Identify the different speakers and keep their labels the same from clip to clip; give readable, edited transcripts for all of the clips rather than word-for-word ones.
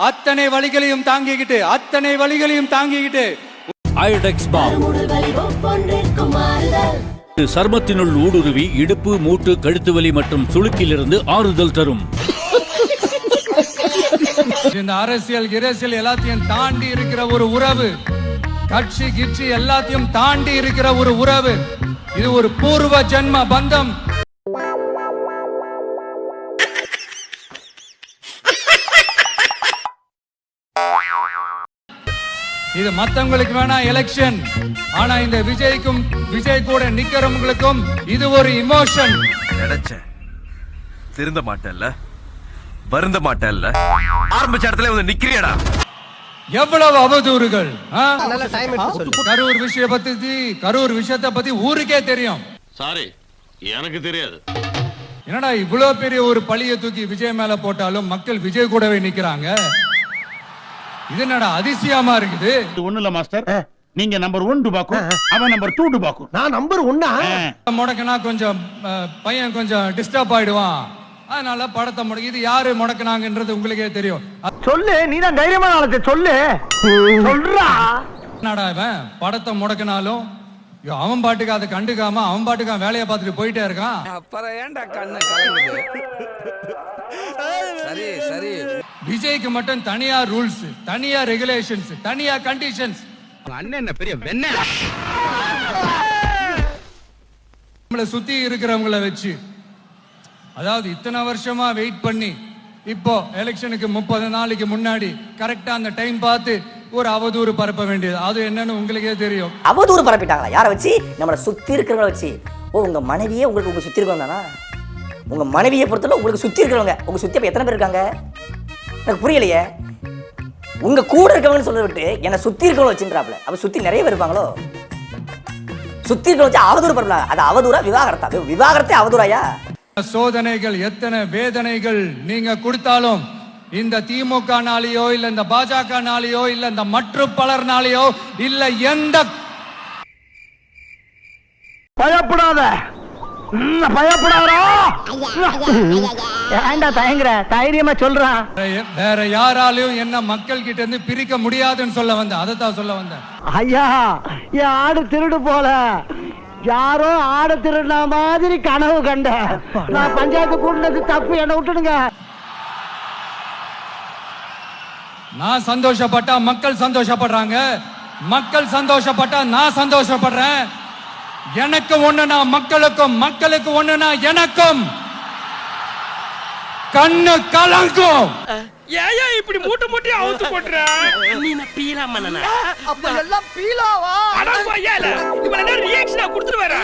Speaker 1: அத்தனை வலிகளையும் தாங்கிக்கிட்டு
Speaker 2: ஐடெக்ஸ் பாம் சர்மத்தினுள் ஊடுருவி இடுப்பு மூட்டு கழுத்து வலி மற்றும் சுளுக்கிலிருந்து ஆறுதல் தரும்.
Speaker 1: இந்த அரசியல் எல்லாத்தையும் தாண்டி இருக்கிற ஒரு உறவு, கட்சி கிட்சி எல்லாத்தையும் தாண்டி இருக்கிற ஒரு உறவு. இது ஒரு பூர்வ ஜென்ம பந்தம். இது மத்தவங்களுக்கு வேணா எலெக்ஷன், ஆனா இந்த விஜய் கூட நிக்கிறவங்களுக்கும் இது ஒரு இமோஷன்.
Speaker 3: நினைச்சேன் திருந்த மாட்டேன்ல, வருந்த மாட்டேன்ல, ஆரம்பிச்ச இடத்துல வந்து நிக்கிறியடா.
Speaker 1: எவ்வளவு அவதூறுகள். கரூர் விஷயத்தை பத்தி ஊருக்கே தெரியும்.
Speaker 4: சாரி, எனக்கு தெரியாது.
Speaker 1: என்னடா இவ்வளவு பெரிய ஒரு பழிய தூக்கி விஜய் மேல போட்டாலும் மக்கள் விஜய் கூடவே நிக்கிறாங்க. இது என்னடா அதிசயமா இருக்குது.
Speaker 4: ஒண்ணு இல்ல மாஸ்டர், நீங்க நம்பர் 1 டுபாக்கு, அவன் நம்பர் 2 டுபாக்கு.
Speaker 5: நான் நம்பர் 1
Speaker 1: முடக்கினா கொஞ்சம் பையன் கொஞ்சம் டிஸ்டர்ப் ஆயிடுவான். அதனால படத்தை முடக்கி, இது யாரு முடக்கினாங்கன்றது உங்களுக்கே தெரியும்.
Speaker 5: சொல்லு, நீதான் தைரியமான ஆளு, சொல்லு சொல்றா.
Speaker 1: என்னடா இவன் படத்தை முடக்கினாலும் அவன் பாட்டுக்கு அதை கண்டுக்காம அவன் பாட்டுக்கு வேலையை பார்த்துட்டு போயிட்டே இருக்கான்.
Speaker 6: அப்புறம் ஏன்டா கண்ணு கலங்குது? சரி சரி,
Speaker 1: விஜய்க்கு மட்டும் தனியா ரூல்ஸ், தனியா ரெகுலேஷன்ஸ், தனியா கண்டிஷன்ஸ்.
Speaker 6: அண்ணன் என்ன பெரிய வெண்ண.
Speaker 1: நம்மளை சுத்தி இருக்கிறவங்கள வச்சு, அதாவது இத்தனை வருஷமா வெயிட் பண்ணி இப்போ எலெக்ஷனுக்கு 30 நாளைக்கு முன்னாடி கரெக்டா அந்த டைம் பார்த்து ஒரு அவதூறு பரப்ப வேண்டியது. அது என்னன்னு உங்களுக்கே தெரியும்.
Speaker 7: அவதூறு பரப்பிட்டாங்களா? யாரை வச்சு? நம்மளை சுத்தி இருக்கிறவங்கள வச்சு. ஓ, உங்க மனைவியே உங்களுக்கு சுத்தி இருக்கவங்க தானா? உங்க மனைவியை பொறுத்தவரை உங்களுக்கு சுத்தி இருக்கிறவங்க, உங்க சுத்தி அப்ப எத்தனை பேர் இருக்காங்க? எனக்கு புரியலையே. உங்க கூட இருக்கவங்கன்னு சொல்ல விட்டு என்னை சுத்தி இருக்கவங்க வச்சுன்றாப்ல. அப்ப சுத்தி நிறைய பேர் இருப்பாங்களோ? சுத்தி இருக்கவங்க வச்சு அவதூறு பரப்பலாம். அது அவதூறா விவாகரத்தா? விவாகரத்தே அவதூறாயா?
Speaker 1: சோதனைகள், எத்தனை வேதனைகள் நீங்க கொடுத்தாலும் இந்த திமுக நாளையோ இல்ல இந்த பாஜக நாளையோ இல்ல இந்த மற்ற பலர் நாளையோ இல்ல எந்த
Speaker 5: பயப்படாத, பயப்படாதா. ஏண்டா தயங்குற? தைரியமா சொல்றான்.
Speaker 1: வேற யாராலையும் என்ன மக்கள் கிட்ட இருந்து பிரிக்க முடியாதுன்னு சொல்ல வந்தேன். அதைத்தான் சொல்ல வந்தேன்.
Speaker 5: ஐயா, என் ஆடு திருடு போல, யாரோ ஆடு திருடின மாதிரி கனவு கண்ட. நான் பஞ்சாயத்து கூட்டினது தப்பு, என்ன விட்டுடுங்க.
Speaker 1: நான் சந்தோஷப்பட்டா மக்கள் சந்தோஷப்படுறாங்க, மக்கள் சந்தோஷப்பட்டா நான் சந்தோஷப்படுறேன். எனக்கு ஒண்ணுனா மக்களுக்கும், மக்களுக்கு ஒண்ணுனா எனக்கும். கண்ணு கலங்கும்.
Speaker 6: ஏயா இப்படி மூட்டை மூட்டை அவுத்து போட்ற? நீ நான் பீலா மன்னனா?
Speaker 5: அப்ப எல்லாம் பீலாவா?
Speaker 6: அட போயல, இவன ரியாக்ஷனா கொடுத்துட்டு வர.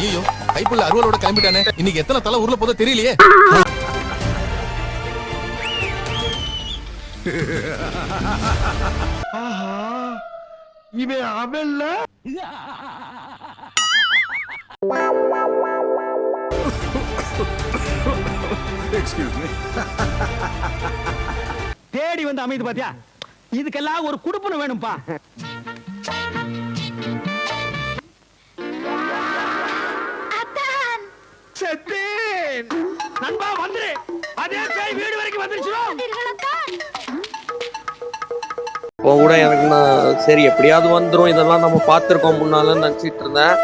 Speaker 8: ஐயோ, கைப்புள்ள அருவலோட கிளம்பிட்டானே. இன்னைக்கு எத்தனை தலை ஊர்ல போதோ தெரியலையே.
Speaker 5: இவன் அவன்ல தேடி வந்து அமைது பாத்தியா? இதுக்கெல்லாம் ஒரு குடுப்பன வேணும்பா. செத்தேன் நண்பா, வந்துரு. அதே பேய் வீடு வரைக்கும் வந்துருச்சு.
Speaker 9: இப்போ கூட எனக்கு நான் சரி எப்படியாவது வந்துடும், இதெல்லாம் நம்ம பார்த்துருக்கோம் முன்னால நினச்சிட்டு இருந்தேன்.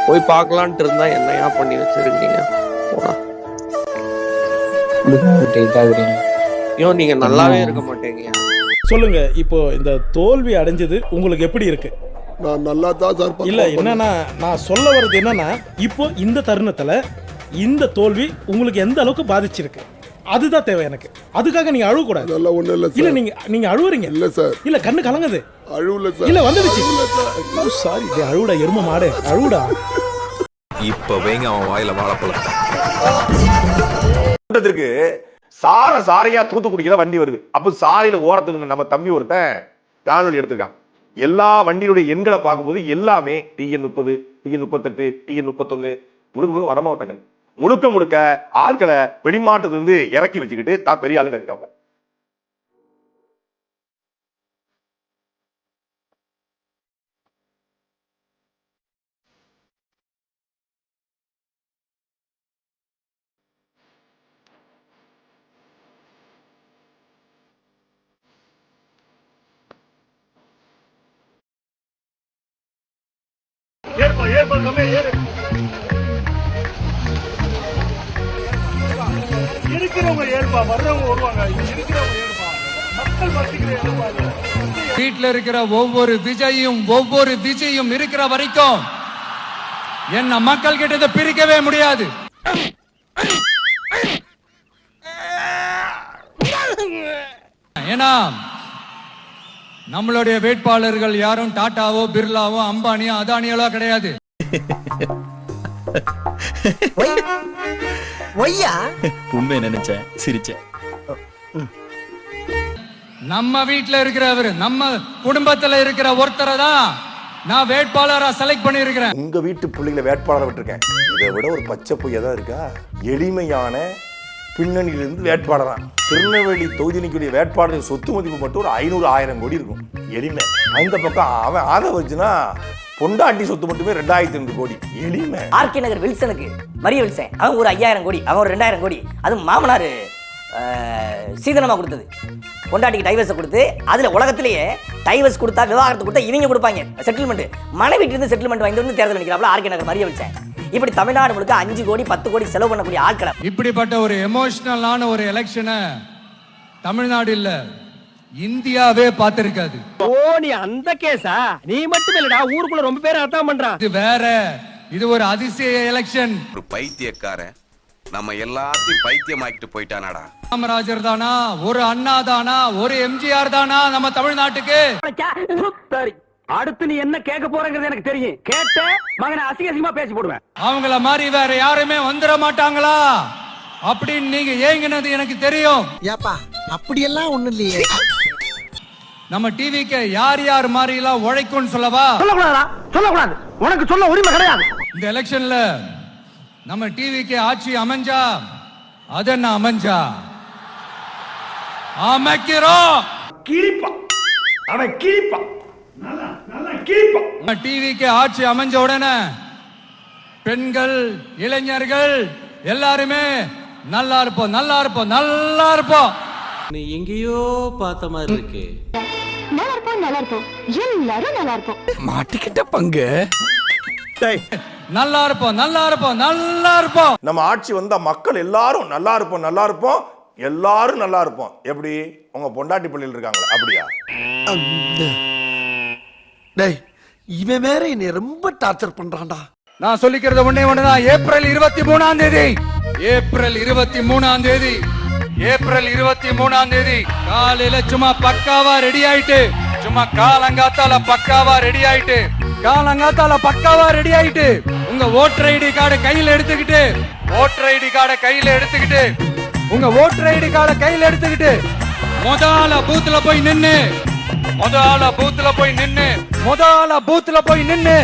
Speaker 9: போய் பார்க்கலான்ட்டு இருந்தேன். என்னையா பண்ணி வச்சிருக்கீங்க? போடா. ஐயோ, நீங்க நல்லாவே இருக்க மாட்டேங்க.
Speaker 10: சொல்லுங்க, இப்போ இந்த தோல்வி அடைஞ்சது உங்களுக்கு எப்படி இருக்கு?
Speaker 8: நான் நல்லா தான் சார்.
Speaker 10: இல்ல, என்னன்னா நான் சொல்ல வர்றது என்னன்னா, இப்போ இந்த தருணத்துல இந்த தோல்வி உங்களுக்கு எந்த அளவுக்கு பாதிச்சிருக்கு அதுதான் தேவை எனக்கு. அதுக்காக நீங்க அழுவ கூடாது.
Speaker 8: அதெல்லாம் ஒண்ணு இல்ல சார்.
Speaker 10: இல்ல, நீங்க அழுவுறீங்க.
Speaker 8: இல்ல சார்.
Speaker 10: இல்ல, கண்ணு கலங்குது.
Speaker 8: அழுவல சார்.
Speaker 10: இல்ல, வந்துடுச்சு. சாரி, அழுவுடா எரும மாடு, அழுவுடா.
Speaker 3: இப்ப வைங்க அவன் வாயில வாழைப்பழம்.
Speaker 11: சாரையா தூத்து குடிக்கிற வண்டி வருது. அப்ப சாலையில ஓரத்துக்கு நம்ம தம்பி ஒருத்தன் காணொலி எடுத்திருக்கான். எல்லா வண்டியுடைய எண்களை பார்க்கும்போது எல்லாமே TN30, TN38, TN31 முழுக்க வடமாவட்டங்கள். முழுக்க ஆட்களை வெளிமாட்டத்துல இருந்து இறக்கி வச்சுக்கிட்டு தான் பெரிய ஆளுங்க இருக்காங்க.
Speaker 1: வீட்டுல இருக்கிற ஒவ்வொரு விஜயும் இருக்கிற வரைக்கும் என்ன மக்கள் கிட்ட இதை பிரிக்கவே முடியாது. ஏன்னா நம்மளுடைய வேட்பாளர்கள் யாரும் டாட்டாவோ பிர்லாவோ அம்பானியோ அதானியோ கிடையாது.
Speaker 2: உண்மை நினைச்சேன், சிரிச்சேன்.
Speaker 1: நம்ம வீட்டுல இருக்கிறவர், நம்ம குடும்பத்துல இருக்கிற ஒருத்தரை தான் நான் வேட்பாளரா செலக்ட் பண்ணி இருக்கிறேன்.
Speaker 11: உங்க வீட்டு பிள்ளைகளை வேட்பாளரை விட்டுருக்கேன். இதை விட ஒரு பச்சை பொய்யா தான் இருக்கா? எளிமையான பின்னணியிலிருந்து வேட்பாளரா திருநெல்வேலி தொகுதி நிற்கக்கூடிய வேட்பாளரின் சொத்து மதிப்பு மட்டும் ஒரு 500-1000 கோடி இருக்கும். எளிமை. அந்த பக்கம் அவன் ஆதரவு வச்சுன்னா பொண்டாட்டி சொத்து மட்டுமே 2200 கோடி. எளிமை.
Speaker 7: ஆர்கே நகர் வில்சனுக்கு மரிய வில்சன் அவன் ஒரு 5000 கோடி, அவன் ஒரு 2000 கோடி. அது மாமனார் சீதனமா கொடுத்தது. பொண்டாட்டிக்கு டைவர்ஸை கொடுத்து அதில் உலகத்திலேயே டைவர்ஸ் கொடுத்தா விவாகரத்து கொடுத்தா இவங்க கொடுப்பாங்க செட்டில்மெண்ட். மனைவிட்டிருந்து செட்டில்மெண்ட் வாங்கிட்டு வந்து தேர்தல் நிற்கிறாப்புல ஆர்கே நகர் மரிய வில்சன். இப்படி தமிழ்நாடு முழுக்க 5 கோடி 10 கோடி செலவு பண்ணக்கூடிய ஆட்களை.
Speaker 1: இப்படிப்பட்ட ஒரு எமோஷனலான ஒரு எலெக்ஷனை தமிழ்நாடு இல்ல இந்தியாவே பார்த்திருக்காது.
Speaker 5: ஓ நீ அந்த கேஸா? நீ மட்டும் இல்லடா, ஊருக்குள்ள ரொம்ப பேர் அதான் பண்றான்.
Speaker 1: இது வேற, இது ஒரு அதிசய எலெக்ஷன்.
Speaker 3: ஒரு பைத்தியக்காரன் நம்ம எல்லாத்தையும் பைத்தியமாக்கிட்டு போயிட்டானாடா.
Speaker 1: காமராஜர் தானா, ஒரு அண்ணா தானா, ஒரு எம்ஜிஆர் தானா நம்ம தமிழ்நாட்டுக்கு?
Speaker 5: சரி, அடுத்து நீ என்ன கேட்க போறங்கிறது எனக்கு தெரியும். கேட்ட மகனை அசிங்கமா பேசி போடுவேன்.
Speaker 1: அவங்கள மாதிரி வேற யாருமே வந்துட மாட்டாங்களா அப்படின்னு நீங்க ஏங்கினது எனக்கு தெரியும்.
Speaker 5: ஏப்பா அப்படியெல்லாம் ஒண்ணு இல்லையே.
Speaker 1: நம்ம டிவிக்கு யார் யார் மாதிரி எல்லாம் உழைக்கும்னு சொல்லவா?
Speaker 5: சொல்லக்கூடாதா? சொல்லக்கூடாது. உனக்கு சொல்ல உரிமை கிடையாது.
Speaker 1: இந்த எலெக்ஷன்ல நம்ம டிவிக்கு ஆட்சி அமைஞ்சா அது என்ன அமைஞ்சா அமைக்கிறோம்.
Speaker 11: கிழிப்பா அவன் கிழிப்பா நல்லா கிழிப்பா.
Speaker 1: நம்ம டிவிக்கு ஆட்சி அமைஞ்ச உடனே பெண்கள் இளைஞர்கள் எல்லாருமே நல்லா இருப்போம், நல்லா இருப்போம், நல்லா இருப்போம்.
Speaker 2: நீ எங்கேயோ பார்த்த மாதிரி இருக்கு.
Speaker 12: நல்லா இருப்போம், நல்லா இருப்போம், எல்லாரும் நல்லா இருப்போம்.
Speaker 2: மாட்டிக்கிட்ட பங்கு.
Speaker 1: நல்லா இருப்போம், நல்லா இருப்போம், நல்லா இருப்போம்.
Speaker 11: நம்ம ஆட்சி வந்தா மக்கள் எல்லாரும் நல்லா இருப்போம், நல்லா இருப்போம், எல்லாரும் நல்லா இருப்போம். எப்படி? உங்க பொண்டாட்டி பிள்ளைகள் இருக்காங்களா? அப்படியா?
Speaker 5: டேய் இவன் வேற என்னை ரொம்ப டார்ச்சர் பண்றான்டா.
Speaker 1: நான் சொல்லிக்கிறது ஒண்ணுதான். ஏப்ரல் 23ஆம் தேதி, ஏப்ரல் 23ஆம் தேதி, ஏப்ரல் 23ஆம் தேதி காலையில சும்மா பக்காவா ரெடி ஆயிட்டு, சும்மா காலங்காத்தால பக்காவா ரெடி ஆயிட்டு, காலங்காத்தால பக்காவா ரெடி ஆயிட்டு உங்க ஓட்டர் ஐடி கார்டு கையில எடுத்துக்கிட்டு, ஓட்டர் ஐடி கார்டை கையில எடுத்துக்கிட்டு, உங்க ஓட்டர் ஐடி கார்டை கையில எடுத்துக்கிட்டு முதல்ல பூத்துல போய் நின்னு, முதல்ல பூத்துல போய் நின்னு, முதல்ல பூத்துல போய் நின்னு.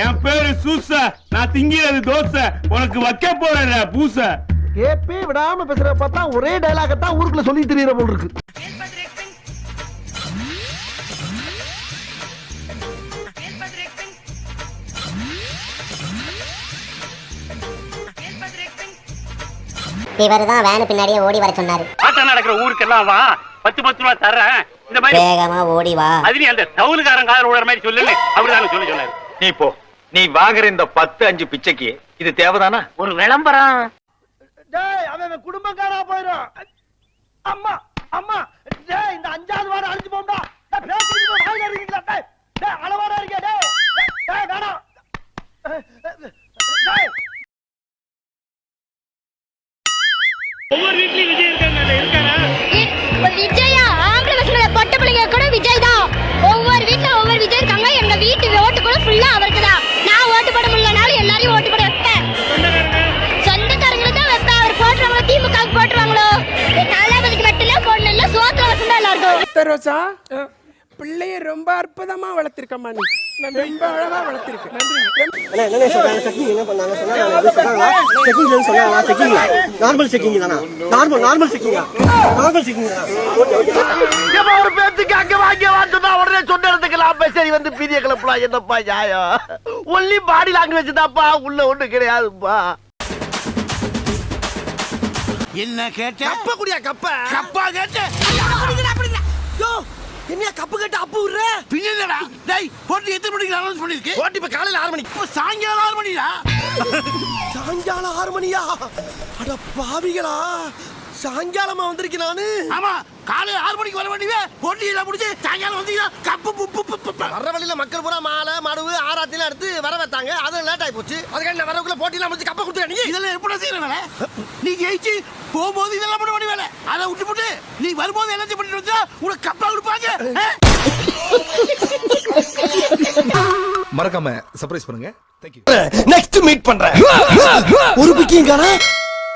Speaker 4: என் பேரு சூச, நான் திங்கிறது தோசை, உனக்கு வைக்க போறேன் பூச.
Speaker 5: கேப்பே விடாம பேசுற பார்த்தா ஒரே டயலாக தான் ஊருக்குள்ள சொல்லி தெரியற போல இருக்கு.
Speaker 12: இவர்தான் வேன் பின்னாடியே ஓடி வர சொன்னாரு.
Speaker 6: ஆட்டம் நடக்கிற ஊருக்கெல்லாம் வா, 10 ரூபா தரேன், இந்த மாதிரி
Speaker 12: வேகமா ஓடி வா.
Speaker 6: அது நீ அந்த டவுனுக்காரன் காதல் விடுற மாதிரி சொல்லு. அப்படிதான் சொல்லி சொன்னாரு.
Speaker 3: நீ போ, நீ வாங்குற இந்த 10-5 பிச்சைக்கு இது தேவைதானா?
Speaker 6: ஒரு விளம்பரம்.
Speaker 5: டேய் அவன் குடும்பக்காரா போயிடும். அம்மா அம்மா டேய் இந்த 5வது வாரம் அழிஞ்சு போம்டா. டேய் பேசிட்டு போய் வாயில இருக்கீங்களா? டேய் டேய் அளவாடா இருக்கே. டேய் டேய் வேணாம். டேய்
Speaker 6: ஒவ்வொரு வீட்லயும் விஜய் இருக்காரா?
Speaker 12: விஜயா ஆம்பளை பசங்கள பொட்ட பிள்ளைங்க கூட விஜய் தான். ஒவ்வொரு வீட்ல ஒவ்வொரு விஜய் இருக்காங்க. எங்க வீட்டு ஓட்டு கூட ஃபுல்லா அவருக்கு தான். நான் ஓட்டு போட முடியலனாலும் எல்லாரையும் ஓட்டு போட வைப்பேன். சொந்தக்காரங்களை தான் வைப்பேன். அவர் போடுறவங்க திமுகவுக்கு போட்டுருவாங்களோ, நாலாவதுக்கு மட்டும் இல்ல போடணும் இல்ல சோத்துல வசந்தா எல்லாருக்கும்.
Speaker 6: ரோசா பிள்ளைய ரொம்ப அற்புதமா வளர்த்திருக்கம்மா. நீ ரொம்ப அழகா வளர்த்திருக்க.
Speaker 5: நார்மல் செக்கிங் தானா? நார்மல் செக்கிங் ஒரு பேத்துக்கு அங்க வாங்க வாட்டுனா உடனே சொன்னதுக்கெல்லாம் சரி வந்து பீதிய கிளப்பலாம். என்னப்பா நியாயம்? ஒன்லி பாடி லாங்குவேஜ் தான்ப்பா, உள்ள ஒண்ணு கிடையாதுப்பா. என்ன கேட்ட? கப்ப குடியா கப்ப கப்பா கேட்ட. என்ன கப்பு கட்ட அப்பு விடுற பின்னடா டேய் போட்டி எத்தனை மணிக்கு அனௌன்ஸ் பண்ணிருக்கு போட்டி இப்ப காலையில 6 மணிக்கு இப்ப சாயங்காலம் 6 மணிடா சாயங்காலம் 6 மணியா அட பாவிகளா சாயங்காலமா வந்திருக்கேன் நானு ஆமா காலையில 6 மணிக்கு வர வேண்டியவே போட்டி எல்லாம் முடிஞ்சு சாயங்காலம் வந்தீங்கன்னா கப்பு வர வழியில மக்கள் பூரா மாலை மடுவு ஆராத்தில எடுத்து வர வைத்தாங்க அது லேட் ஆகி போச்சு அதுக்கு நான் வரக்குள்ள போட்டி எல்லாம் முடிஞ்சு கப்ப கொடுத்து நீ இதெல்லாம் எப்படி செய்யற வேலை நீ ஜெயிச்சு போகும்போது இதெல்லாம் பண்ண வேண்டிய வேலை அதை விட்டு நீ வரும்போது என்ன பண்ணிட்டு வந்தா உனக்கு கப்பா கொடுப்பாங்க
Speaker 8: மறக்காம சர்ப்ரைஸ் பண்ணுங்க.
Speaker 5: நெக்ஸ்ட் மீட் பண்றேன் ஒரு பிக்கிங் காணா